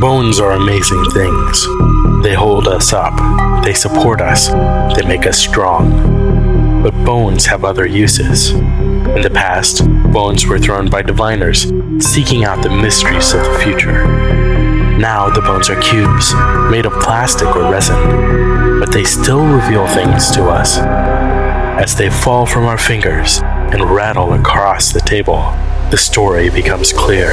Bones are amazing things. They hold us up, they support us, they make us strong. But bones have other uses. In the past, bones were thrown by diviners, seeking out the mysteries of the future. Now the bones are cubes, made of plastic or resin, but they still reveal things to us. As they fall from our fingers and rattle across the table, the story becomes clear.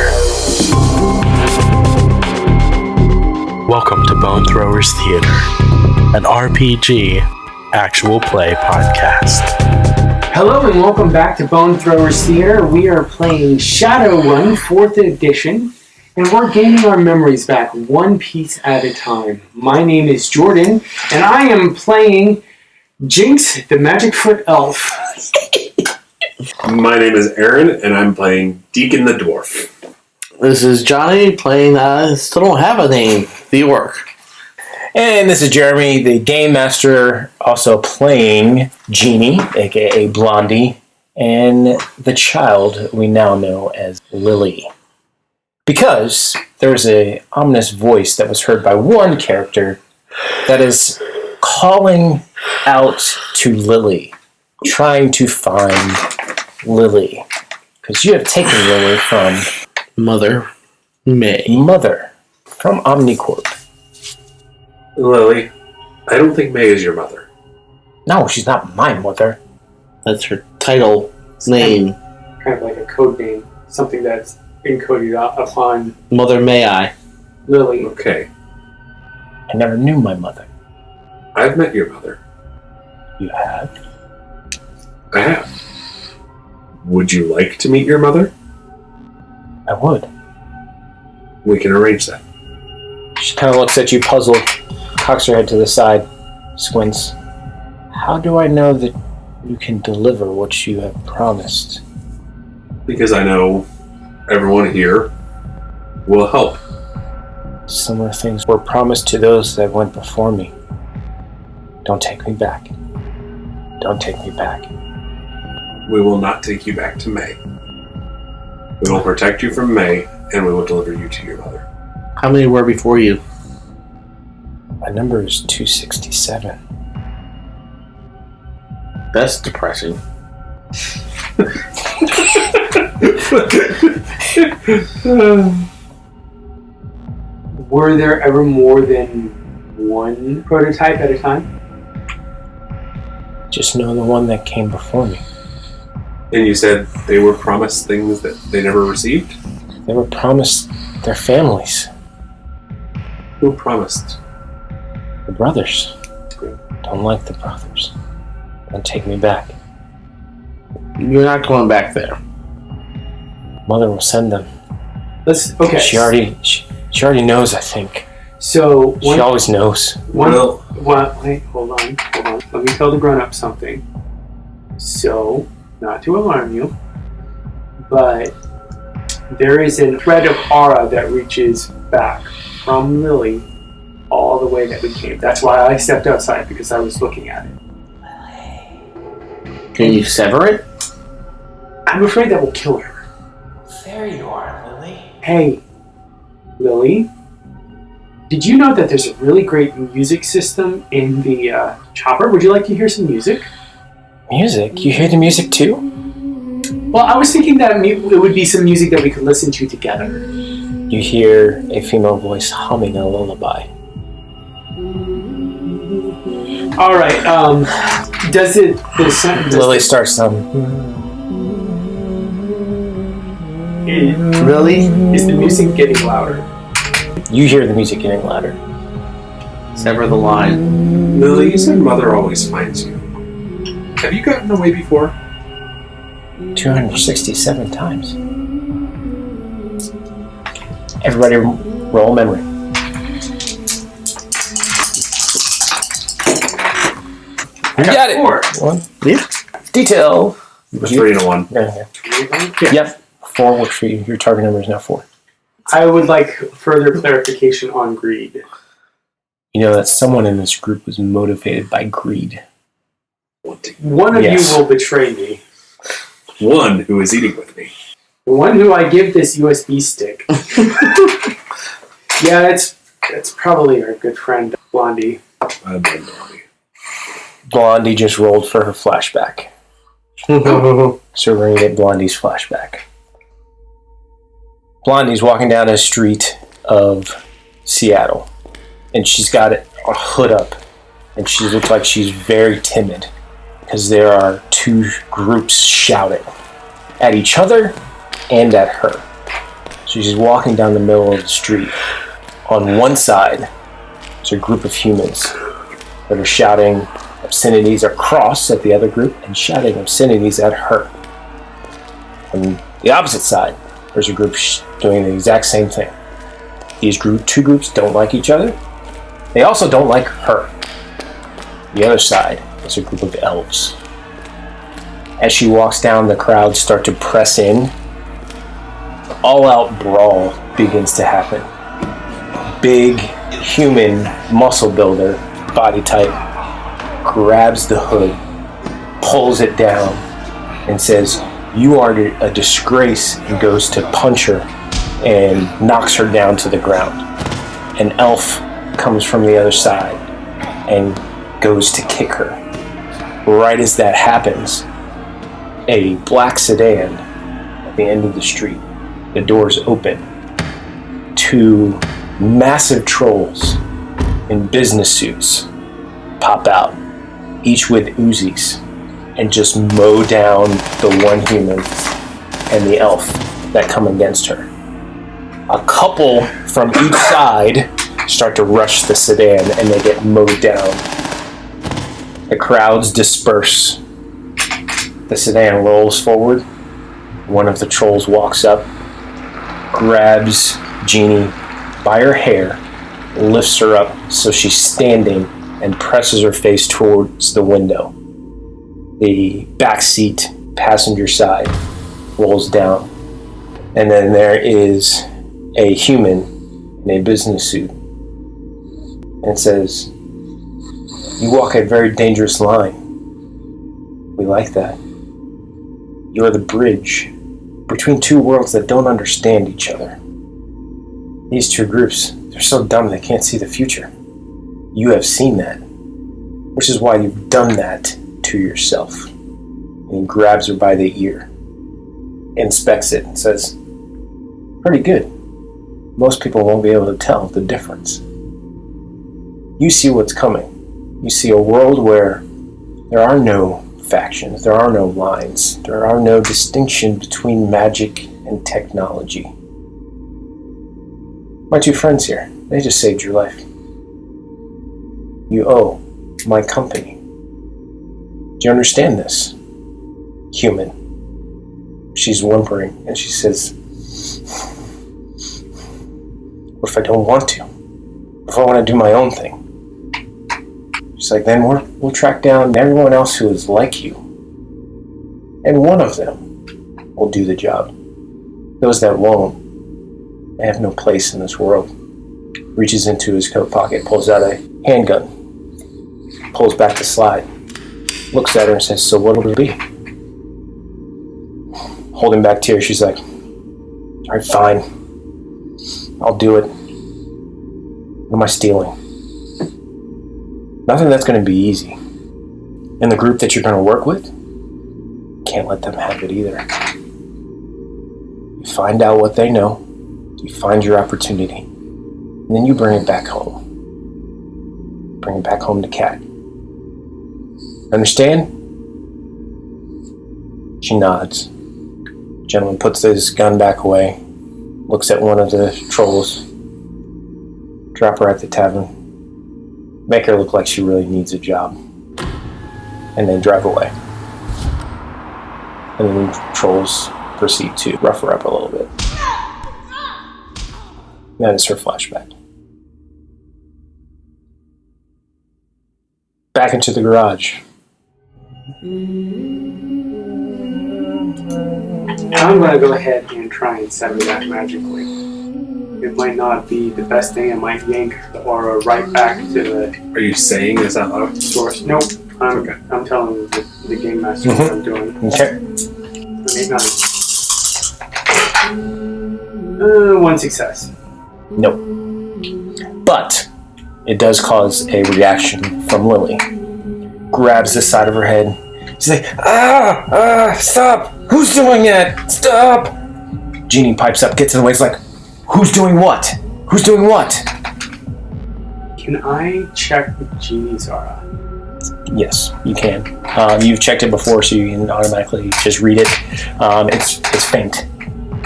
Welcome to Bone Throwers Theater, an RPG actual play podcast. Hello and welcome back to Bone Throwers Theater. We are playing Shadowrun 4th edition, and we're gaining our memories back one piece at a time. My name is Jordan, and I am playing Jinx, the Magic Foot Elf. My name is Aaron, and I'm playing Deacon the Dwarf. This is Johnny playing, still don't have a name, the Orc. And this is Jeremy, the Game Master, also playing Jeannie, aka Blondie, and the child we now know as Lily. Because there's an ominous voice that was heard by one character that is calling out to Lily, trying to find Lily. Because you have taken Lily from Mother May. Mother from Omnicorp. Lily, I don't think May is your mother. No, she's not my mother. That's her title name. Kind of like a code name, something that's encoded upon Mother May I. Lily. Okay, I never knew my mother. I've met your mother. You have? I have. Would you like to meet your mother? I would. We can arrange that. She kind of looks at you puzzled, cocks her head to the side, squints. How do I know that you can deliver what you have promised? Because I know everyone here will help. Similar things were promised to those that went before me. Don't take me back. Don't take me back. We will not take you back to May. We will protect you from May, and we will deliver you to your mother. How many were before you? My number is 267. That's depressing. Were there ever more than one prototype at a time? Just know the one that came before me. And you said they were promised things that they never received? They were promised their families. Who promised? The brothers. Don't like the brothers. Don't take me back. You're not going back there. Mother will send them. Okay. She already knows, I think. So She always knows. wait, hold on. Let me tell the grown-up something. So, not to alarm you, but there is a thread of aura that reaches back from Lily all the way that we came. That's why I stepped outside, because I was looking at it. Can you sever it? I'm afraid that will kill her. There you are, Lily. Hey, Lily, did you know that there's a really great music system in the chopper? Would you like to hear some music? Music? You hear the music too? Well, I was thinking that it would be some music that we could listen to together. You hear a female voice humming a lullaby. All right. Does Lily starts Really? Is the music getting louder? You hear the music getting louder. Sever the line. Lily, you said mother always finds you. Have you gotten away before? 267 times. Everybody roll memory. You got it. 4. 1. Yeah. Detail. A 3 and a 1. Yeah. Yeah. Yep. 4 works for you. Your target number is now 4. I would like further clarification on greed. You know that someone in this group was motivated by greed. One of Yes. you will betray me. One who is eating with me. The one who I give this USB stick. Yeah, that's probably our good friend, Blondie. I love Blondie. Blondie just rolled for her flashback. So we're going to get Blondie's flashback. Blondie's walking down a street of Seattle, and she's got a hood up, and she looks like she's very timid because there are two groups shouting at each other and at her. So she's walking down the middle of the street. On one side, there's a group of humans that are shouting obscenities across at the other group and shouting obscenities at her. On the opposite side, there's a group doing the exact same thing. These two groups don't like each other. They also don't like her. The other side is a group of elves. As she walks down, the crowds start to press in. All-out brawl begins to happen. Big human muscle builder body type grabs the hood, pulls it down, and says, "You are a disgrace," and goes to punch her and knocks her down to the ground. An elf comes from the other side and goes to kick her. Right as that happens, a black sedan at the end of the street, the doors open. Two massive trolls in business suits pop out, each with Uzis, and just mow down the one human and the elf that come against her. A couple from each side start to rush the sedan, and they get mowed down. The crowds disperse. The sedan rolls forward. One of the trolls walks up, grabs Jeannie by her hair, lifts her up so she's standing, and presses her face towards the window. The back seat, passenger side, rolls down. And then there is a human in a business suit. And it says, "You walk a very dangerous line. We like that. You're the bridge between two worlds that don't understand each other. These two groups, they're so dumb they can't see the future. You have seen that, which is why you've done that to yourself." And he grabs her by the ear, inspects it, and says, "Pretty good. Most people won't be able to tell the difference. You see what's coming. You see a world where there are no factions, there are no lines, there are no distinction between magic and technology. My two friends here, they just saved your life. You owe my company. Do you understand this, human?" She's whimpering, and she says, "What if I don't want to? If I want to do my own thing?" She's like, "Then we'll track down everyone else who is like you, and one of them will do the job. Those that won't, they have no place in this world." Reaches into his coat pocket, pulls out a handgun, pulls back the slide, looks at her and says, "So what'll it be?" Holding back tears, she's like, "All right, fine. I'll do it. What am I stealing? Nothing that's going to be easy. And the group that you're going to work with, can't let them have it either. You find out what they know, you find your opportunity, and then you bring it back home. Bring it back home to Cat. Understand?" She nods. The gentleman puts his gun back away, looks at one of the trolls, drop her at the tavern, make her look like she really needs a job, and then drive away. And then the trolls proceed to rough her up a little bit. That is her flashback. Back into the garage. I'm going to go ahead and try and sever that magically. It might not be the best thing. It might yank the aura right back to the Are you saying this out loud? source. Nope. I'm telling the game master what I'm doing. Okay. 8, 9. One success. Nope. But it does cause a reaction from Lily. Grabs the side of her head. She's like, stop! Who's doing that? Stop! Jeannie pipes up, gets in the way. It's like, who's doing what? Who's doing what? Can I check with Jeannie's aura? Yes, you can. You've checked it before, so you can automatically just read it. It's faint.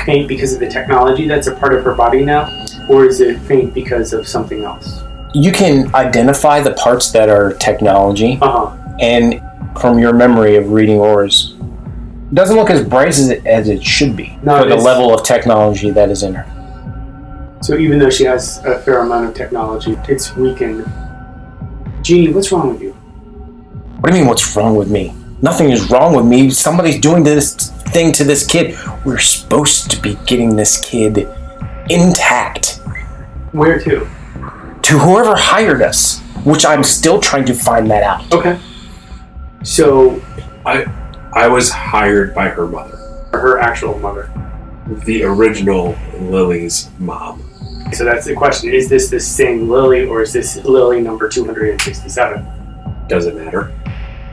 Faint because of the technology that's a part of her body now? Or is it faint because of something else? You can identify the parts that are technology, and from your memory of reading auras, it doesn't look as bright as it should be for the level of technology that is in her. So even though she has a fair amount of technology, it's weakened. Jeannie, what's wrong with you? What do you mean, what's wrong with me? Nothing is wrong with me. Somebody's doing this thing to this kid. We're supposed to be getting this kid intact. Where to? To whoever hired us, which I'm still trying to find that out. Okay. So... I was hired by her mother. Her actual mother. The original Lily's mom. So that's the question. Is this the same Lily, or is this Lily number 267? Doesn't matter.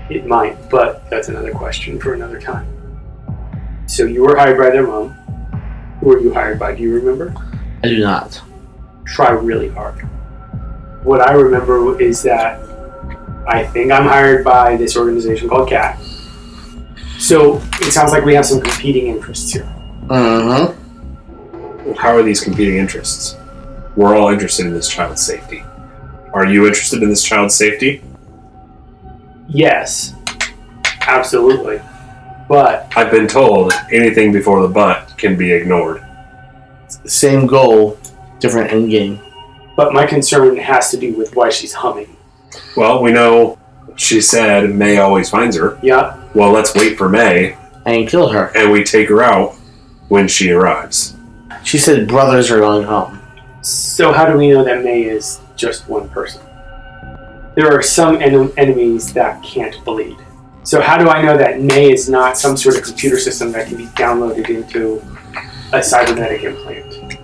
It might, but that's another question for another time. So you were hired by their mom. Who were you hired by? Do you remember? I do not. Try really hard. What I remember is that I think I'm hired by this organization called CAT. So it sounds like we have some competing interests here. How are these competing interests? We're all interested in this child's safety. Are you interested in this child's safety? Yes, absolutely. But I've been told anything before the but can be ignored. Same goal, different end game. But my concern has to do with why she's humming. Well, we know she said May always finds her. Yeah. Well, let's wait for May. And kill her. And we take her out when she arrives. She said brothers are going home. So how do we know that May is just one person? There are some enemies that can't bleed. So how do I know that May is not some sort of computer system that can be downloaded into a cybernetic implant?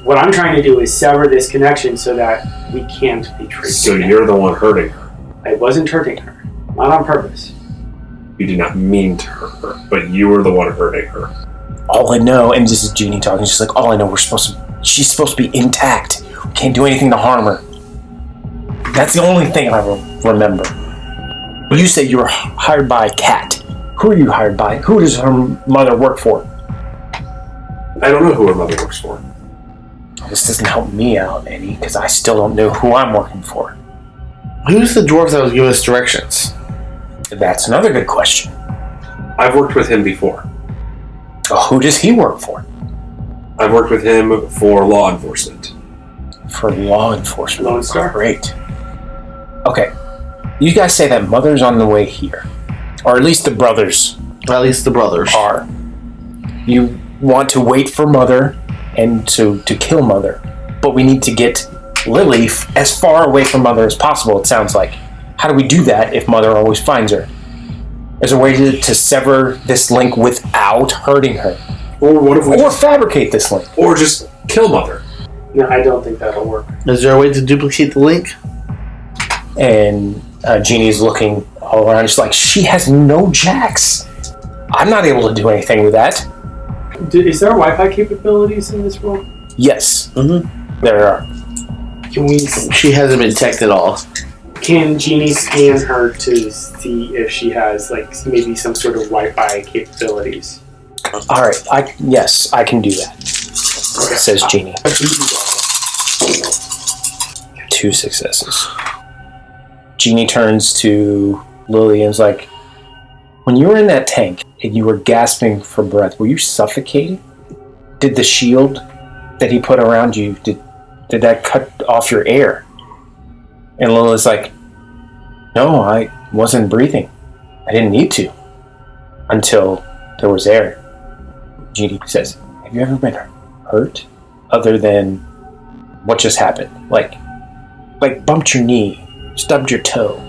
What I'm trying to do is sever this connection so that we can't be traced. So you're the one hurting her. I wasn't hurting her. Not on purpose. You did not mean to hurt her, but you were the one hurting her. All I know, and this is Jeannie talking, she's like, all I know, she's supposed to be intact. We can't do anything to harm her. That's the only thing I remember. You say you were hired by Kat. Who are you hired by? Who does her mother work for? I don't know who her mother works for. This doesn't help me out any, because I still don't know who I'm working for. Who's the dwarf that was giving us directions? That's another good question. I've worked with him before. Who does he work for? I've worked with him for law enforcement. For law enforcement. Lone Star. Great. Okay. You guys say that Mother's on the way here. Or at least the brothers. At least the brothers. Are. You want to wait for Mother and to kill Mother. But we need to get Lily as far away from Mother as possible, it sounds like. How do we do that if Mother always finds her? Is there a way to sever this link without hurting her? Or what if we fabricate this link? Or just kill Mother? No, I don't think that'll work. Is there a way to duplicate the link? And Jeannie's looking all around. She's like, she has no jacks. I'm not able to do anything with that. Is there Wi-Fi capabilities in this world? Yes. Mm-hmm. There are. Can we? She hasn't been teched at all. Can Jeannie scan her to see if she has, like, maybe some sort of Wi-Fi capabilities? All right. Yes, I can do that. Okay. Says Jeannie. 2 successes. Jeannie turns to Lily and is like, when you were in that tank and you were gasping for breath, were you suffocating? Did the shield that he put around you, did that cut off your air? And Lily's like, no, I wasn't breathing. I didn't need to. Until there was air. Jeannie says, have you ever been hurt? Other than what just happened? Like bumped your knee, stubbed your toe.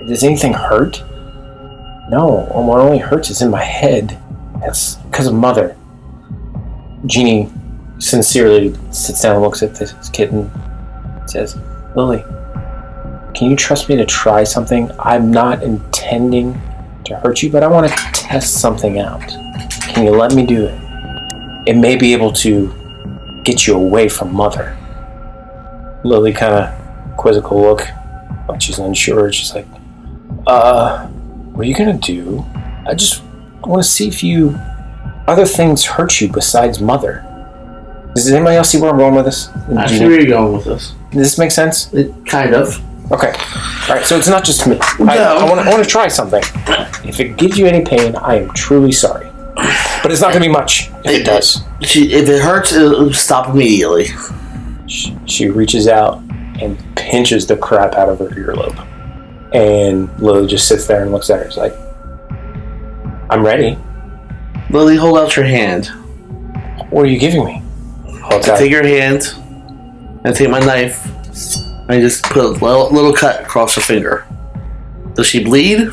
Does anything hurt? No, what only hurts is in my head. That's because of Mother. Jeannie sincerely sits down and looks at this kitten and says, Lily, can you trust me to try something? I'm not intending to hurt you, but I want to test something out. Can you let me do it? It may be able to get you away from Mother. Lily kind of quizzical look, like she's unsure. She's like, what are you going to do? I just want to see if other things hurt you besides Mother. Does anybody else see where I'm going with this? I see where you're going with this. Does this make sense? Kind of. Okay. All right, so it's not just me. I want to try something. If it gives you any pain, I am truly sorry. But it's not going to be much if it does. If it hurts, it'll stop immediately. She reaches out and pinches the crap out of her earlobe. And Lily just sits there and looks at her. She's like, I'm ready. Lily, hold out your hand. What are you giving me? Take your hand and take my knife and just put a little cut across her finger. Does she bleed?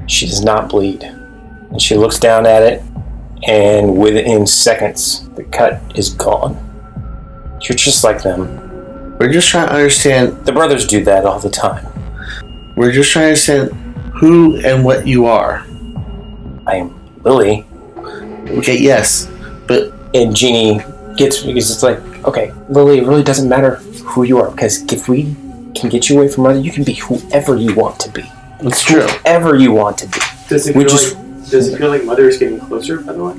She does not bleed. And she looks down at it, and within seconds, the cut is gone. You're just like them. We're just trying to understand. The brothers do that all the time. We're just trying to understand who and what you are. I am Lily. Okay, yes, but... And Jeannie gets, because it's like, okay, Lily, it really doesn't matter who you are, because if we can get you away from Mother, you can be whoever you want to be. It's true. Whoever you want to be. Does it feel like Mother is getting closer, by the way?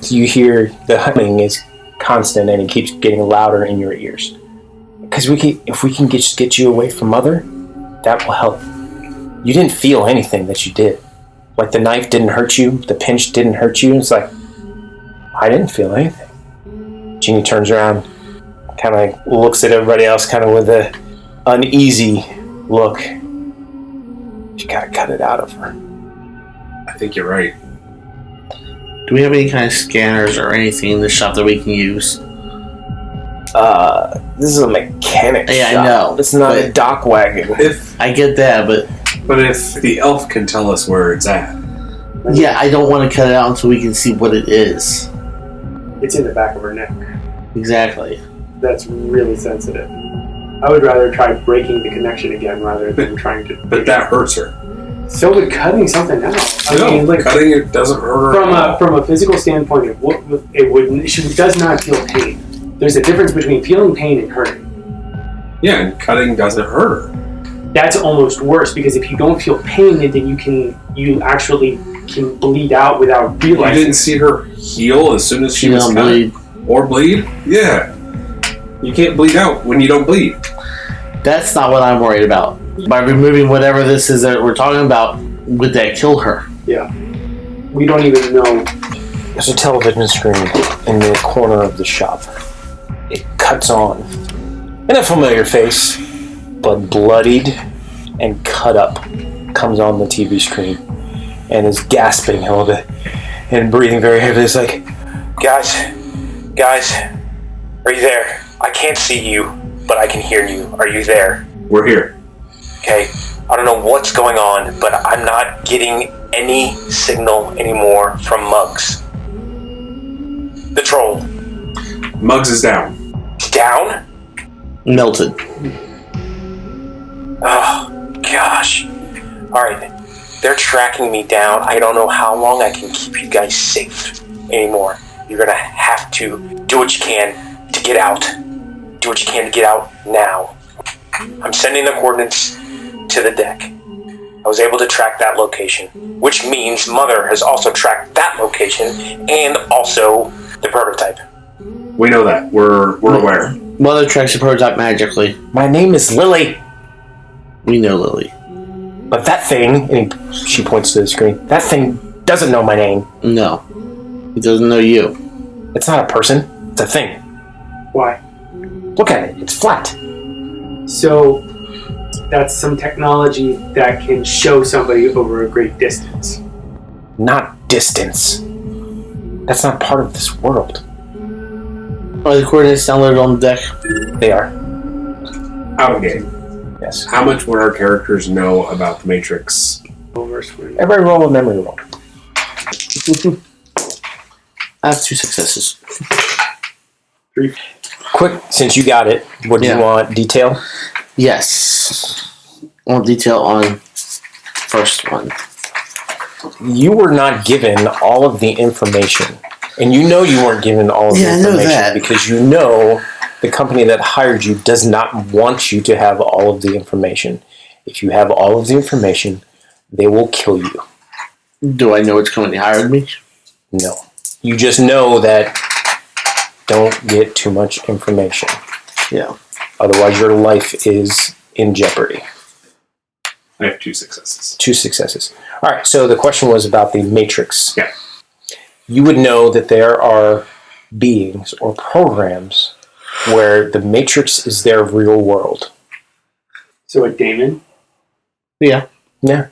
You hear the humming is constant, and it keeps getting louder in your ears. Because if we can get you away from Mother, that will help. You didn't feel anything that you did. Like the knife didn't hurt you, the pinch didn't hurt you. It's like, I didn't feel anything. Jeannie turns around, kind of like looks at everybody else, kind of with an uneasy look. You gotta cut it out of her. I think you're right. Do we have any kind of scanners or anything in the shop that we can use? This is a mechanic shop. I know. It's not a dock wagon. I get that, but if the elf can tell us where it's at. Yeah, I don't want to cut it out until we can see what it is. It's in the back of her neck. Exactly. That's really sensitive. I would rather try breaking the connection again rather than trying to... But that hurts her. So would cutting something out. Cutting it doesn't hurt her. From a physical standpoint, she does not feel pain. There's a difference between feeling pain and hurting. Yeah, and cutting doesn't hurt her. That's almost worse, because if you don't feel pain, then you actually can bleed out without realizing. You didn't see her heal as soon as she was cut? Bleed. Or bleed? Yeah. You can't bleed out when you don't bleed. That's not what I'm worried about. By removing whatever this is that we're talking about, would that kill her? Yeah. We don't even know. There's a television screen in the corner of the shop. It cuts on. And a familiar face, but bloodied and cut up, comes on the TV screen and is gasping a little bit and breathing very heavily. It's like, guys, are you there? I can't see you, but I can hear you. Are you there? We're here. Okay, I don't know what's going on, but I'm not getting any signal anymore from Muggs. The troll. Muggs is down. He's down? Melted. Oh, gosh. Alright, they're tracking me down. I don't know how long I can keep you guys safe anymore. You're gonna have to do what you can to get out. Do what you can to get out now. I'm sending the coordinates to the deck. I was able to track that location, which means Mother has also tracked that location and also the prototype. We know that. We're aware. Mother tracks the prototype magically. My name is Lily. We know Lily. But that thing, and she points to the screen, that thing doesn't know my name. No. He doesn't know you. It's not a person. It's a thing. Why? Look at it. It's flat. So, that's some technology that can show somebody over a great distance. Not distance. That's not part of this world. Are the coordinates downloaded on the deck? They are. Out of game. Yes. How much would our characters know about the Matrix? Everybody roll a memory roll. I have 2 successes. 3. Quick, since you got it, what do you want? Detail? Yes. I want detail on first one. You were not given all of the information. And you know you weren't given all of the information. I know that. Because you know the company that hired you does not want you to have all of the information. If you have all of the information, they will kill you. Do I know which company hired me? No. You just know that don't get too much information. Yeah. Otherwise, your life is in jeopardy. I have 2 successes. 2 successes. All right, so the question was about the Matrix. Yeah. You would know that there are beings or programs where the Matrix is their real world. So a daemon? Yeah. Yeah.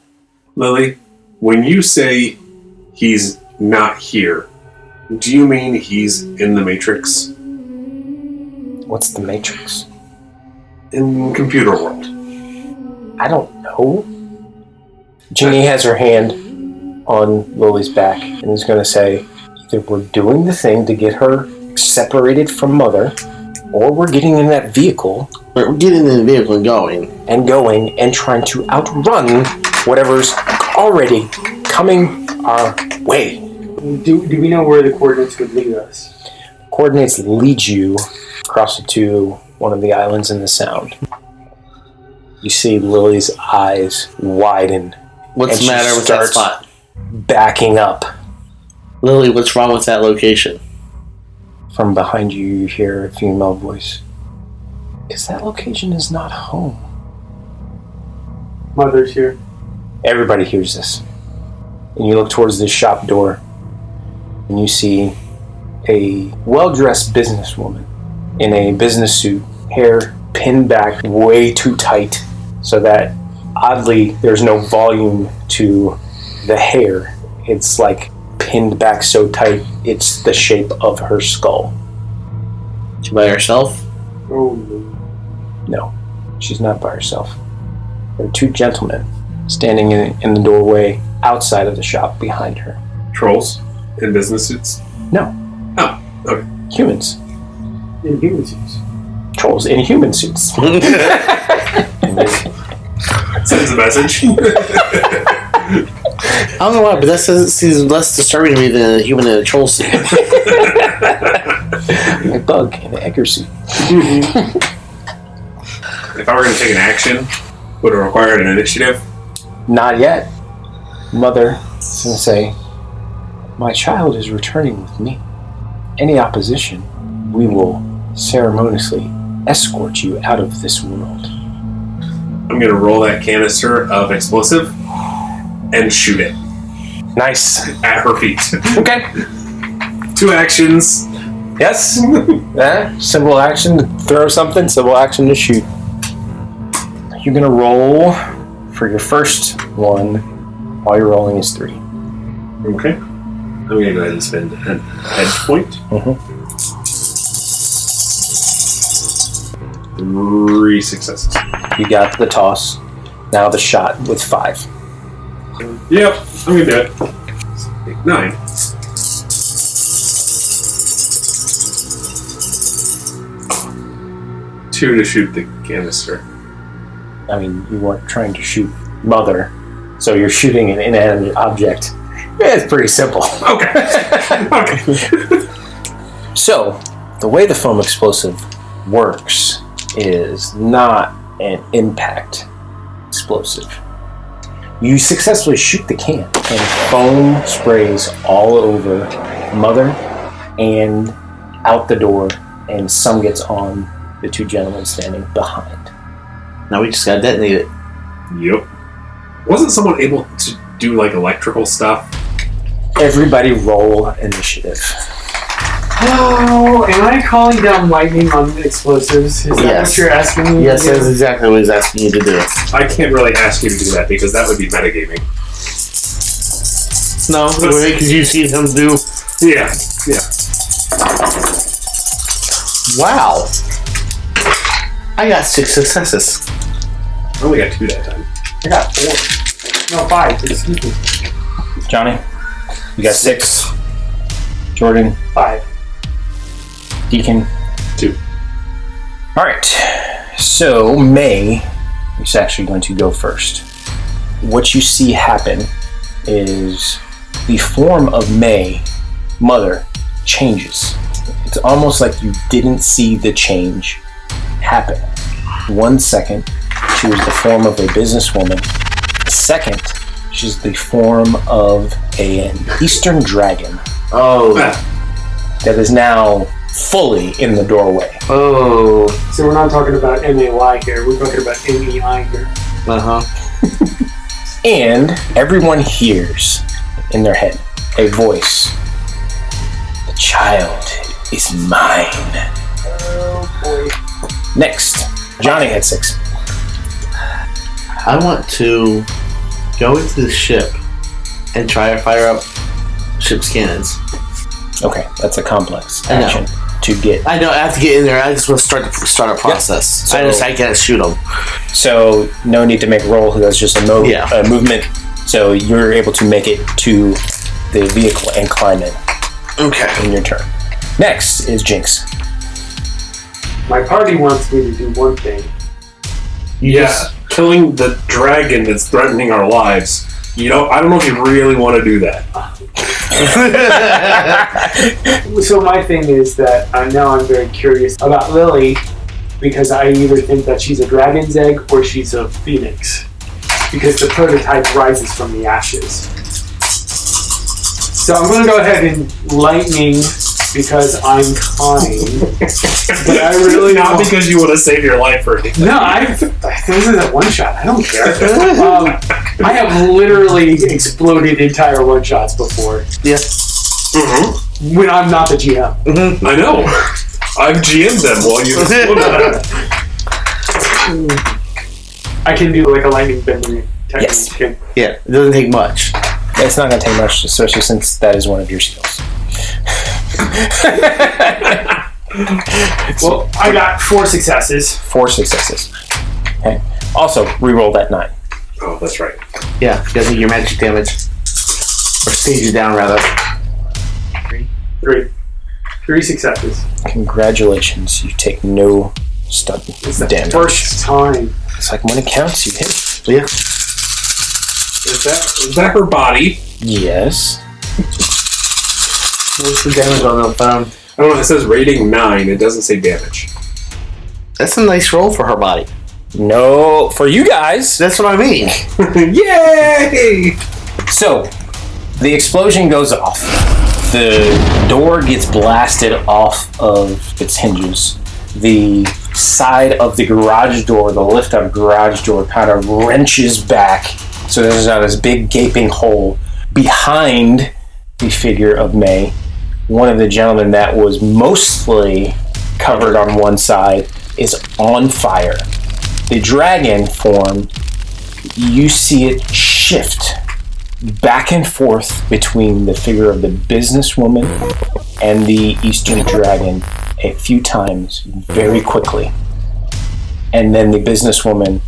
Lily, when you say he's not here, do you mean he's in the Matrix? What's the Matrix? In computer world. I don't know. Ginny has her hand on Lily's back and is going to say, either we're doing the thing to get her separated from Mother, or we're getting in that vehicle. We're getting in the vehicle and going. And trying to outrun whatever's already coming our way. Do we know where the coordinates would lead us? Coordinates lead you across to one of the islands in the Sound. You see Lily's eyes widen. What's the matter with that spot? Backing up. Lily, what's wrong with that location? From behind you, you hear a female voice. Because that location is not home. Mother's here. Everybody hears this. And you look towards this shop door, and you see a well-dressed businesswoman in a business suit, hair pinned back way too tight, so that oddly there's no volume to the hair. It's like pinned back so tight it's the shape of her skull. She by herself? Oh, No, she's not by herself. There are 2 gentlemen standing in the doorway outside of the shop behind her. Trolls in business suits? No. Oh, okay. Humans. in human suits. Trolls in human suits. Sends a message. I don't know why, but that seems less disturbing to me than a human in a troll suit. A bug in an egger suit. If I were going to take an action, would it require an initiative? Not yet. Mother is going to say, my child is returning with me. Any opposition, we will ceremoniously escort you out of this world. I'm going to roll that canister of explosive and shoot it Nice. at her feet. Okay. 2 actions. Yes. Simple action to throw something, simple action to shoot. You're going to roll for your first one. All you're rolling is 3. Okay. I'm going to go ahead and spend an edge point. Mm-hmm. 3 successes. You got the toss. Now the shot with 5. Yep, I'm going to do it. 9. Two to shoot the canister. I mean, you weren't trying to shoot Mother, so you're shooting an inanimate object. Yeah, it's pretty simple. Okay. Okay. So, the way the foam explosive works is not an impact explosive. You successfully shoot the can, and foam sprays all over Mother and out the door, and some gets on the 2 gentlemen standing behind. Now we just gotta detonate it. Yep. Wasn't someone able to do like electrical stuff? Everybody roll initiative. Oh, am I calling down lightning on explosives? Is that Yes. what you're asking me? Yes, to do? that's exactly what he's asking you to do. I can't really ask you to do that because that would be metagaming. No, because you see him do. Yeah. Yeah. Wow. I got 6 successes. I only got 2 that time. I got 4. No, 5. Excuse me. Johnny, you got 6. Jordan, 5. Deacon, 2. All right. So May is actually going to go first. What you see happen is the form of May, Mother, changes. It's almost like you didn't see the change happen. 1 second, she was the form of a businesswoman. The second, she's the form of an Eastern dragon. Oh. That is now fully in the doorway. Oh. So we're not talking about MAY here. We're talking about MEI here. And everyone hears in their head a voice. The child is mine. Oh boy. Next, Johnny had 6. I want to go into the ship and try to fire up ship's cannons. Okay, that's a complex I know. action to get. I know, I have to get in there. I just want to start a process. So- I can't shoot them. So no need to make a roll. That's just a Yeah. movement. So you're able to make it to the vehicle and climb in Okay. in your turn. Next is My party wants me to do one thing. Killing the dragon that's threatening our lives. I don't know if you really want to do that. So my thing is that now I'm very curious about Lily, because I either think that she's a dragon's egg or she's a phoenix, because the prototype rises from the ashes. So I'm going to go ahead and lightning because I'm kind, but I really Not don't. because you want to save your life or anything. No, this is a one shot. I don't care. I have literally exploded entire one shots before Yeah. Mm-hmm. when I'm not the GM. I know. I've GM'd them while you exploded. I can do like a lightning bending technique. Yes. Yeah, it doesn't take much. It's not going to take much, especially since that is one of your skills. Well, I got 4 successes. 4 successes. Okay. Also, reroll that 9. Oh, that's right. Yeah, you gotta take your magic damage. Or stage you down, rather. 3 successes. Congratulations, you take no stun It's the damage. first time. It's like when it counts, you hit. Yeah. Is that her body? Yes. What's the damage on the phone? I don't know. It says rating 9. It doesn't say damage. That's a nice roll for her body. No, for you guys. That's what I mean. Yay! So, the explosion goes off. The door gets blasted off of its hinges. The side of the garage door, the lift-up garage door, kind of wrenches back. So there's now this big gaping hole behind the figure of May. One of the gentlemen that was mostly covered on one side is on fire. The dragon form, you see it shift back and forth between the figure of the businesswoman and the Eastern dragon a few times very quickly. And then the businesswoman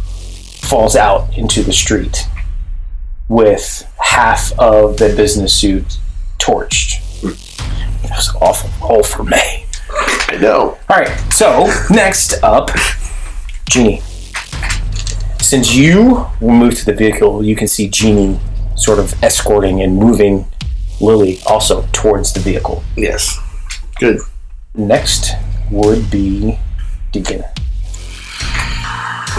falls out into the street with half of the business suit torched. It was an awful roll for me. I know. Alright, so next up, Jeannie. Since you will move to the vehicle, you can see Jeannie sort of escorting and moving Lily also towards the vehicle. Yes. Good. Next would be Deacon.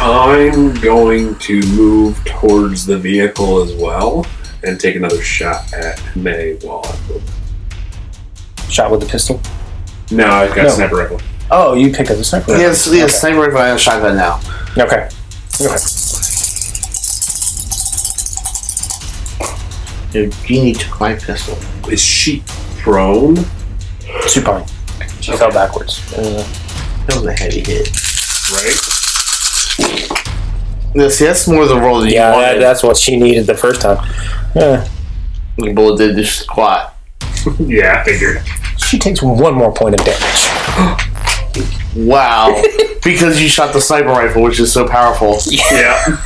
I'm going to move towards the vehicle as well and take another shot at May while I'm moving. Shot with the pistol? No, I've got No. a sniper rifle. Oh, you picked up the sniper rifle. Yes, sniper rifle and a shotgun now. Okay. Dude, Jeannie took my pistol. Is she prone? Supine. She fell backwards. That was a heavy hit. Right? No, see, that's more the roll that you wanted. That's what she needed the first time. Yeah. The bullet did this squat. Yeah, I figured. She takes 1 more point of damage. Wow. Because you shot the sniper rifle, which is so powerful. Yeah.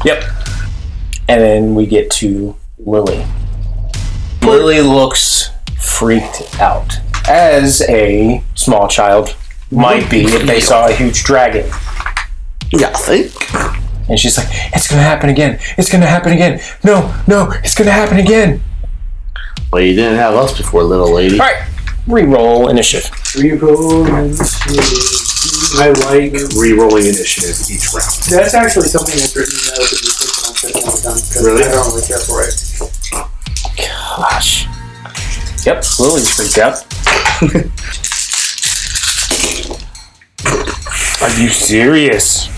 Yep. And then we get to Lily. Lily looks freaked out. as a small child might be if they saw a huge dragon. Yeah, I think. And she's like, it's going to happen again. It's going to happen again. No, it's going to happen again. Well, you didn't have us before, little lady. All right. Re-roll initiative. Reroll initiative. I like. Re-rolling initiative each round. That's actually something that's written in the research on because Really? I don't really care for it. Gosh. Yep, Lily's freaked out. Are you serious?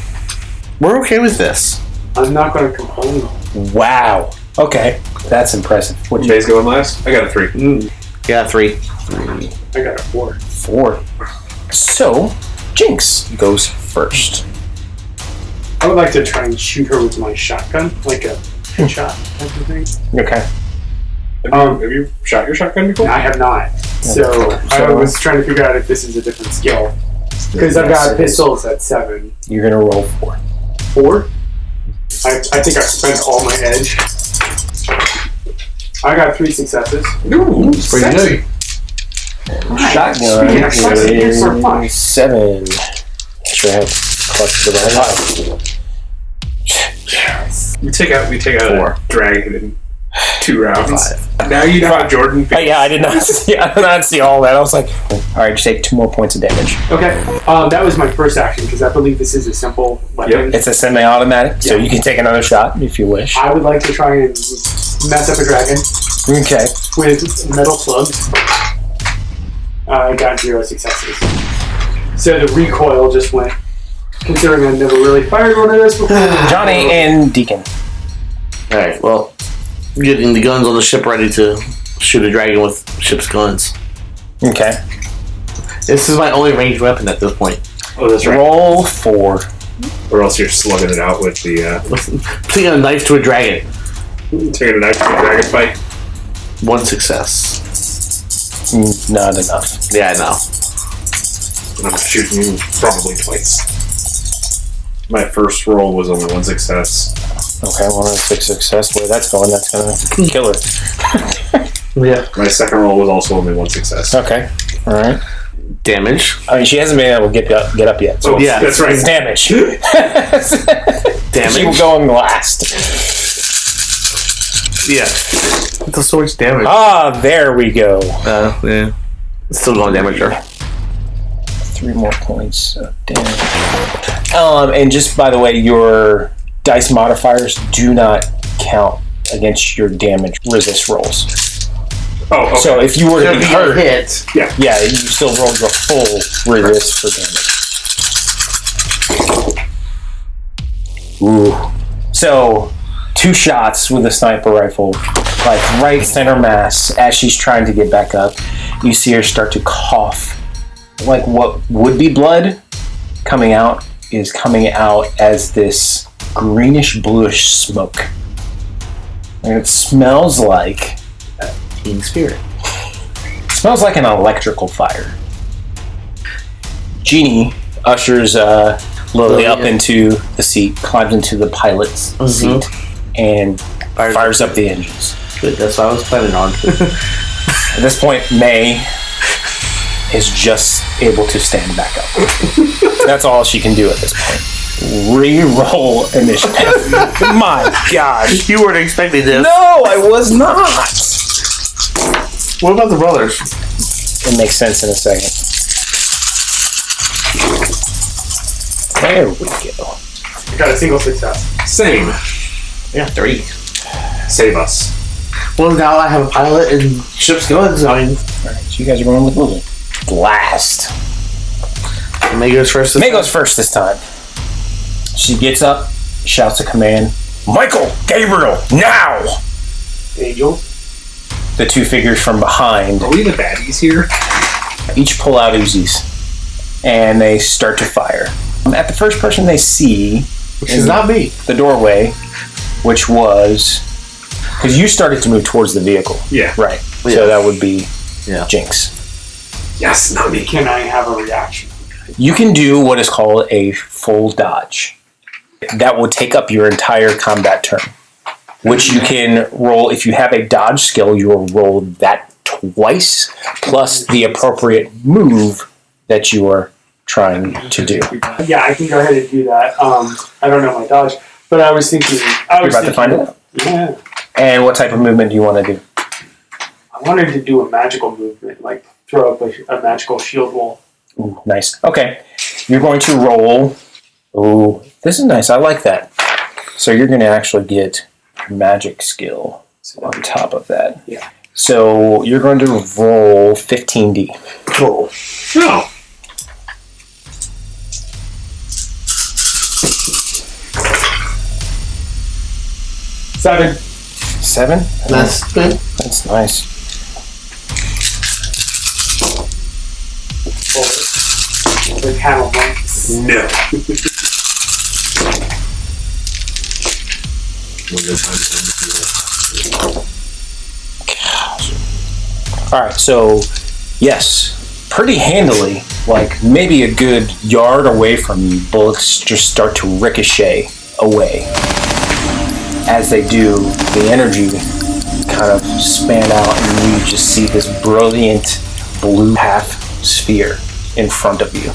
We're okay with this. I'm not going to complain. Wow. Okay, that's impressive. What you May's going last? I got a 3. Yeah, 3. I got a 4. 4. So, Jinx goes first. I would like to try and shoot her with my shotgun, like a headshot type of thing. Okay. Have you shot your shotgun before? I have not. So I was trying to figure out if this is a different skill. Because I've got pistols at 7. You're gonna roll 4. 4? I think I spent all my edge. I got 3 successes. Ooh, It's pretty good. Shotgun Yeah, it's so fun. is 7. Sure, I have collected the right. We take out 4. a dragon in 2 rounds. 5. Now you know how Jordan Oh, yeah, I did not see all that. I was like, all right, just take 2 more points of damage. Okay, that was my first action because I believe this is a simple weapon. It's a semi-automatic, so Yeah. you can take another shot if you wish. I would like to try and mess up a dragon Okay. with metal slugs. I got 0 successes. So the recoil just went, considering I've never really fired one of those before. Johnny and Deacon. Alright, well, getting the guns on the ship ready to shoot a dragon with ship's guns. Okay. This is my only ranged weapon at this point. Oh, that's right. Roll 4. Or else you're slugging it out with the Putting a knife to a dragon. taking a knife to the dragon fight. 1 success. Not enough. Yeah, I know. And I'm shooting you probably twice. My first roll was only 1 success. Okay, well, that's 6 success. Where that's going, that's gonna kill her. Yeah. My second roll was also only 1 success. Okay. All right. Damage. I mean, she hasn't been able to get up yet. So Oh, yeah. that's right. it's damage. Damage. She was going last. Yeah. That's so much damage. Ah, there we go. Yeah. It's still gonna damage her. 3 more points of damage. And just by the way, your dice modifiers do not count against your damage resist rolls. Oh, okay. So if you were to be hurt, hit. yeah, you still rolled your full resist for damage. Ooh. So 2 shots with a sniper rifle, like right center mass. As she's trying to get back up, you see her start to cough. Like what would be blood coming out is coming out as this greenish bluish smoke. And it smells like Team spirit. smells like an electrical fire. Jeannie ushers Lily up into the seat, climbs into the pilot's seat, and fires up the engines. Good, that's what I was planning on. At this point, May is just able to stand back up. That's all she can do at this point. Re-roll initiative. My gosh. You weren't expecting this. No, I was not. What about the brothers? It makes sense in a second. There we go. I got a single success. Same. Yeah, 3. Save us. Well, now I have a pilot and ship's guns. I mean, Alright, so you guys are going with Lily. Blast. May goes first. May goes first this time. She gets up, shouts a command. Michael! Gabriel! Now! Angels. The 2 figures from behind Are we the baddies here? each pull out Uzis. And they start to fire. At the first person they see, Which is not me. the doorway, which was... Because you started to move towards the vehicle. Yeah. Right. Yeah. So that would be Yeah. Jinx. Yes, not me. Can I have a reaction? You can do what is called a full dodge. That will take up your entire combat turn, which you can roll. If you have a dodge skill, you will roll that twice, plus the appropriate move that you are trying to do. Yeah, I can go ahead and do that. I don't know my dodge, but I was thinking. You're about to find out. Yeah. And what type of movement do you want to do? I wanted to do a magical movement, like throw up a magical shield wall. Ooh, nice. Okay. You're going to roll. Ooh, this is nice. I like that. So you're going to actually get magic skill on top of that. Yeah. So you're going to roll 15d. Cool. No. Seven. That's good. That's nice. The cattle monks. No. Alright, so yes, pretty handily, like maybe a good yard away from you, bullets just start to ricochet away. As they do, the energy kind of span out and you just see this brilliant blue half sphere in front of you.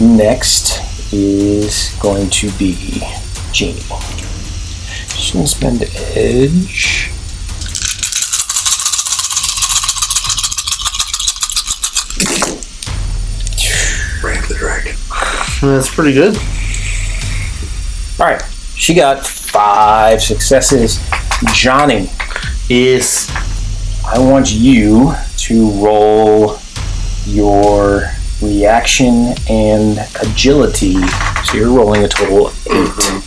Next is going to be Jeannie. She's going to spend edge. Rank the dragon. That's pretty good. Alright, she got 5 successes. Johnny, Yes. I want you to roll your reaction and agility. So you're rolling a total of 8.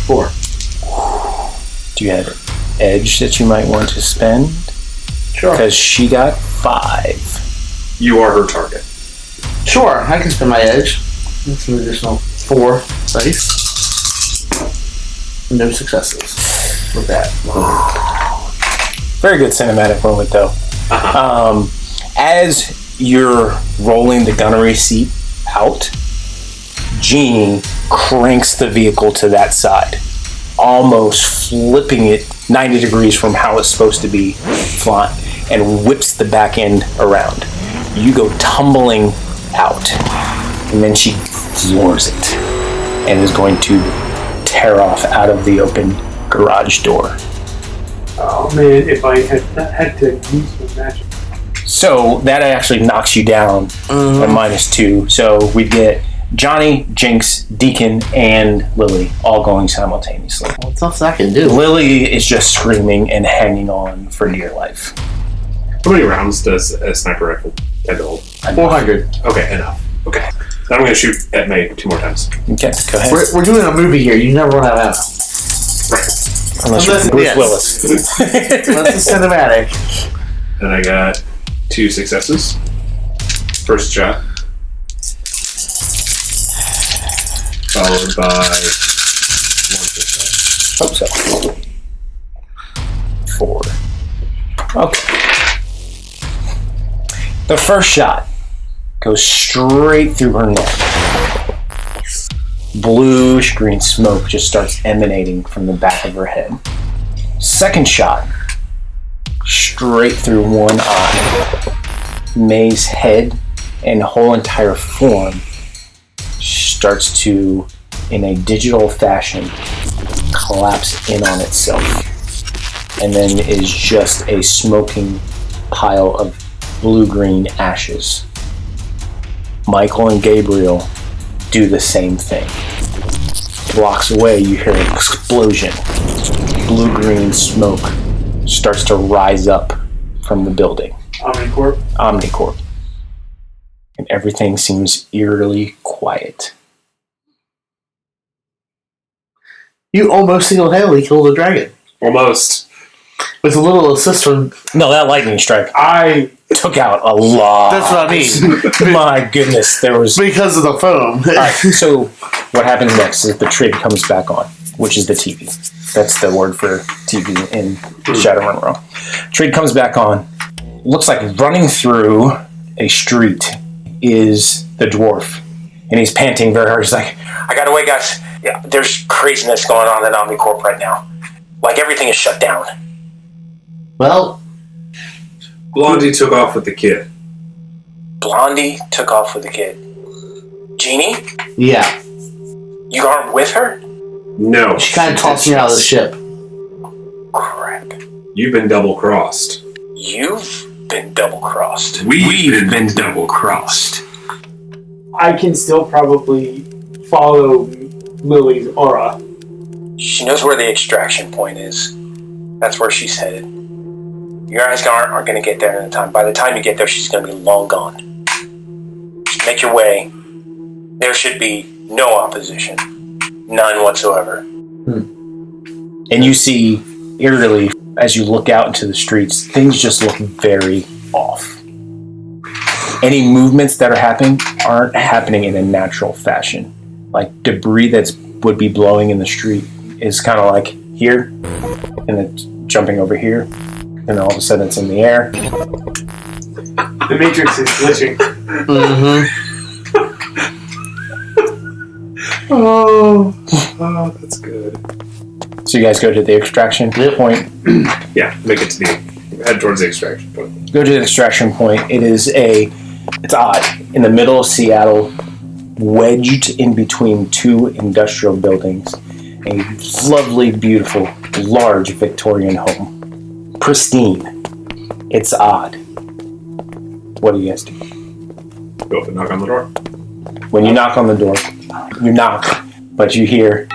Four. Do you have edge that you might want to spend? Sure. Because she got 5. You are her target. Sure, I can spend my edge. That's an additional 4 dice. No successes with that. Very good cinematic moment, though. As you're rolling the gunnery seat out, Jeannie cranks the vehicle to that side, almost flipping it 90 degrees from how it's supposed to be flying, and whips the back end around. You go tumbling out, and then she floors it and is going to tear off out of the open garage door. Oh man, if I had to use my magic. So that actually knocks you down at -2. So we get Johnny, Jinx, Deacon, and Lily all going simultaneously. What's else I can do? Lily is just screaming and hanging on for dear life. How many rounds does a sniper rifle tend to hold? 400. Okay, enough. Okay. Now I'm going to shoot at May 2 more times. Okay, go ahead. We're doing a movie here. You never run out of ammo. Right. Unless you're Bruce Willis. That's the cinematic. And I got 2 successes. First shot. Followed by 1 success. Hope so. 4. Okay. The first shot goes straight through her neck. Bluish green smoke just starts emanating from the back of her head. Second shot, straight through one eye. May's head and whole entire form starts to, in a digital fashion, collapse in on itself, and then is just a smoking pile of blue-green ashes. Michael and Gabriel do the same thing. Blocks away, you hear an explosion. Blue-green smoke starts to rise up from the building. Omnicorp. And everything seems eerily quiet. You almost single-handedly killed a dragon. Almost. With a little assist from... No, that lightning strike I took out a lot. That's what I mean. My goodness, there was... Because of the foam. Alright, so what happens next is the trig comes back on, which is the TV. That's the word for TV in Shadowrun World. Trig comes back on. Looks like running through a street is the dwarf. And he's panting very hard. He's like, I gotta wait, guys. Yeah, there's craziness going on in Omnicorp right now. Like, everything is shut down. Well, Blondie took off with the kid. Blondie took off with the kid. Jeannie? yeah. You aren't with her? No. She kind of tossed me out of the ship. Crap. You've been double-crossed. You've been double-crossed. We've been double-crossed. I can still probably follow Lily's aura. She knows where the extraction point is. That's where she's headed. You guys aren't going to get there in time. By the time you get there, she's going to be long gone. Just make your way. There should be no opposition. None whatsoever. And you see, eerily, as you look out into the streets, things just look very off. Any movements that are happening aren't happening in a natural fashion. Like, debris that would be blowing in the street is kind of like here, and then jumping over here, and all of a sudden it's in the air. The Matrix is glitching. Oh, that's good. So you guys go to the extraction point. Yeah, make it to the head towards the extraction point. Go to the extraction point. It's odd. In the middle of Seattle, wedged in between two industrial buildings, a lovely, beautiful, large Victorian home. Pristine. It's odd. What do you guys do? Go up and knock on the door. When you knock on the door, you knock, but you hear,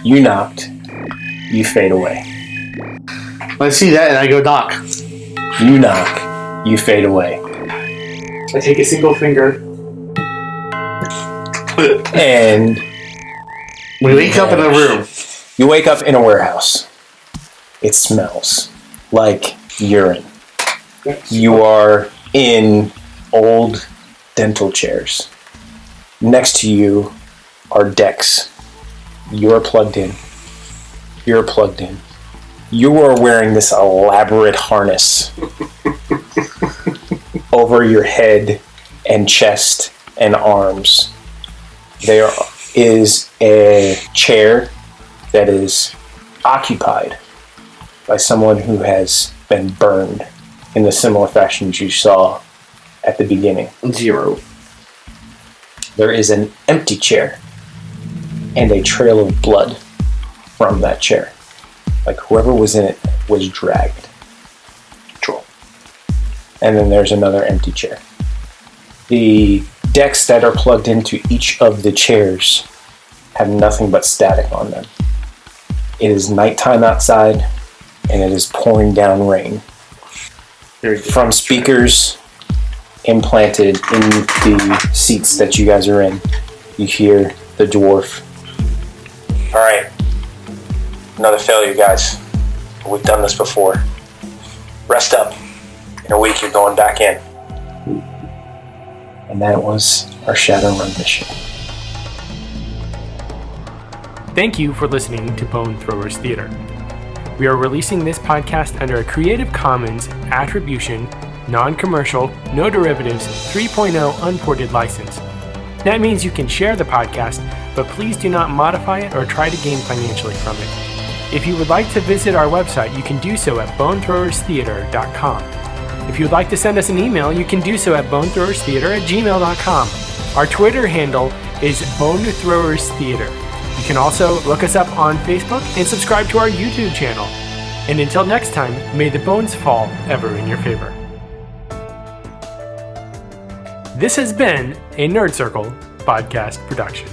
you knocked, you fade away. I see that and I go knock. You knock, you fade away. I take a single finger. And We wake up in a room. you wake up in a warehouse. It smells like urine. You are in old dental chairs. Next to you are decks. You're plugged in. You're plugged in. You are wearing this elaborate harness over your head and chest and arms. There is a chair that is occupied by someone who has been burned in the similar fashion you saw at the beginning. 0. There is an empty chair and a trail of blood from that chair. Like whoever was in it was dragged. Troll. And then there's another empty chair. The decks that are plugged into each of the chairs have nothing but static on them. It is nighttime outside and it is pouring down rain. From speakers implanted in the seats that you guys are in, you hear the dwarf. Alright. Another failure, guys. We've done this before. Rest up. In a week, you're going back in. And that was our Shadowrun mission. Thank you for listening to Bone Throwers Theater. We are releasing this podcast under a Creative Commons Attribution, Non-Commercial, No Derivatives 3.0 Unported license. That means you can share the podcast, but please do not modify it or try to gain financially from it. If you would like to visit our website, you can do so at bonethrowerstheater.com. If you would like to send us an email, you can do so at bonethrowerstheater@gmail.com. Our Twitter handle is bonethrowerstheater. You can also look us up on Facebook and subscribe to our YouTube channel. And until next time, may the bones fall ever in your favor. This has been a Nerd Circle podcast production.